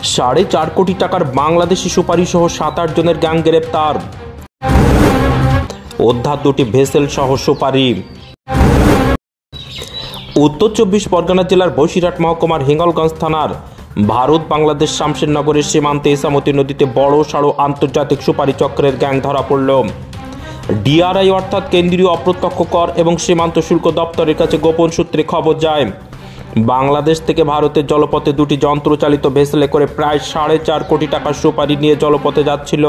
4.5 কোটি টাকার বাংলাদেশি সুপারি সহ 7-8 জনের গ্যাং গ্রেপ্তার। উদ্ধার 2টি ভেসেল সহ সুপারি। উত্তর 24 পরগনা জেলার বসিরহাট মহকুমার হিঙ্গলগঞ্জ থানার ভারত বাংলাদেশ শামশেরনগরের সীমান্তে ইসামতি নদীতে বড় সড়ো আন্তর্জাতিক সুপারি চক্রের গ্যাং ধরা পড়ল। ডিআরআই অর্থাৎ কেন্দ্রীয় অপ্রত্যক্ষ কর এবং সীমান্ত শুল্ক দপ্তরের কাছে গোপন সূত্রে খবর যায়, বাংলাদেশ থেকে ভারতের জলপথে 2টি যন্ত্রচালিত ভেসেলে করে প্রায় 4.5 কোটি টাকার সুপারি নিয়ে জলপথে যাচ্ছিল।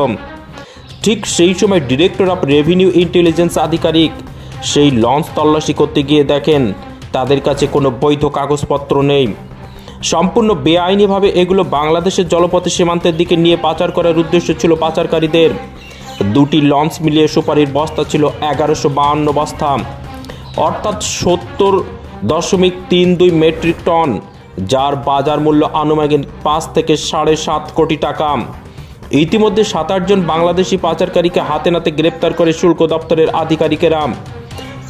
ঠিক সেই সময় ডিরেক্টর অফ রেভিনিউ ইন্টেলিজেন্স আধিকারিক সেই লঞ্চ তল্লাশি করতে গিয়ে দেখেন তাদের কাছে কোনো বৈধ কাগজপত্র নেই। সম্পূর্ণ বেআইনিভাবে এগুলো বাংলাদেশের জলপথে সীমান্তের দিকে নিয়ে পাচার করার উদ্দেশ্য ছিল পাচারকারীদের। 2টি লঞ্চ মিলিয়ে সুপারির বস্তা ছিল 1152 বস্তা, অর্থাৎ 70.32 মেট্রিক টন, যার বাজার মূল্য আনুমানিক 5 থেকে 7.5 কোটি টাকা। ইতিমধ্যে 7-8 জন বাংলাদেশি পাচারকারীকে হাতে নাতে গ্রেপ্তার করে শুল্ক দপ্তরের আধিকারিকেরা।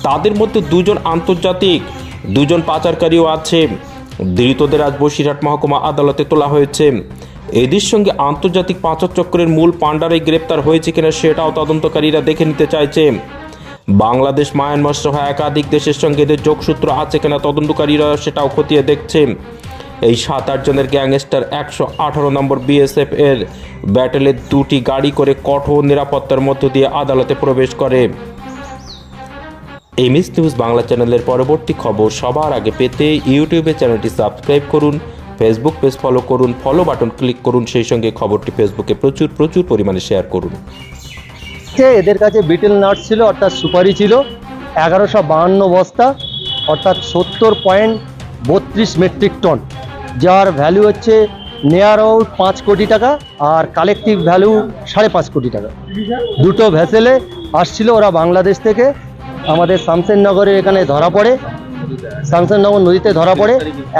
তাদের মধ্যে 2 জন আন্তর্জাতিক, 2 জন পাচারকারীও আছে। ধৃতদের আজ বসিরহাট মহকুমা আদালতে তোলা হয়েছে। এদের সঙ্গে আন্তর্জাতিক পাচার চক্রের মূল পাণ্ডারাই গ্রেপ্তার হয়েছে কিনা সেটাও তদন্তকারীরা দেখে নিতে চাইছে। বাংলাদেশ, মায়ানমার সহ একাধিক দেশের সঙ্গে এদের যোগসূত্র আছে কিনা তদন্তকারীরা সেটাও খতিয়ে দেখছে। এই 7-8 জনের গ্যাংস্টার 118 নম্বর বিএসএফ এর ব্যাটেলের 2টি গাড়ি করে কঠোর নিরাপত্তার মধ্য দিয়ে আদালতে প্রবেশ করে। এমএস নিউজ বাংলা চ্যানেলের পরবর্তী খবর সবার আগে পেতে ইউটিউবে চ্যানেলটি সাবস্ক্রাইব করুন, ফেসবুক পেজ ফলো করুন, ফলো বাটন ক্লিক করুন, সেই সঙ্গে খবরটি ফেসবুকে প্রচুর পরিমাণে শেয়ার করুন। এদের কাছে বিটেল নাট ছিল, অর্থাৎ সুপারি ছিল 1152 বস্তা, অর্থাৎ 70.32 মেট্রিক টন, যার ভ্যালু হচ্ছে নিয়ার আউট 5 কোটি টাকা আর কালেকটিভ ভ্যালু 5.5 কোটি টাকা। 2টো ভেসেলে আসছিল ওরা বাংলাদেশ থেকে, আমাদের শামশেরনগরের এখানে ধরা পড়ে, শামশেরনগর নদীতে ধরা পড়ে।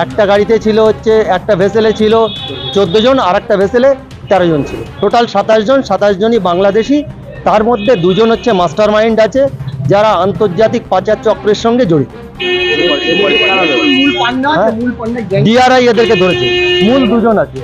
একটা গাড়িতে ছিল হচ্ছে, একটা ভেসেলে ছিল 14 জন আর একটা ভেসেলে 13 জন ছিল, টোটাল 27 জন। 27 জনই বাংলাদেশি, তার মধ্যে 2 জন হচ্ছে মাস্টার মাইন্ড আছে যারা আন্তর্জাতিক পাচার চক্রের সঙ্গে জড়িত। ডিআরআই এদেরকে ধরেছে, মূল 2 জন আছে।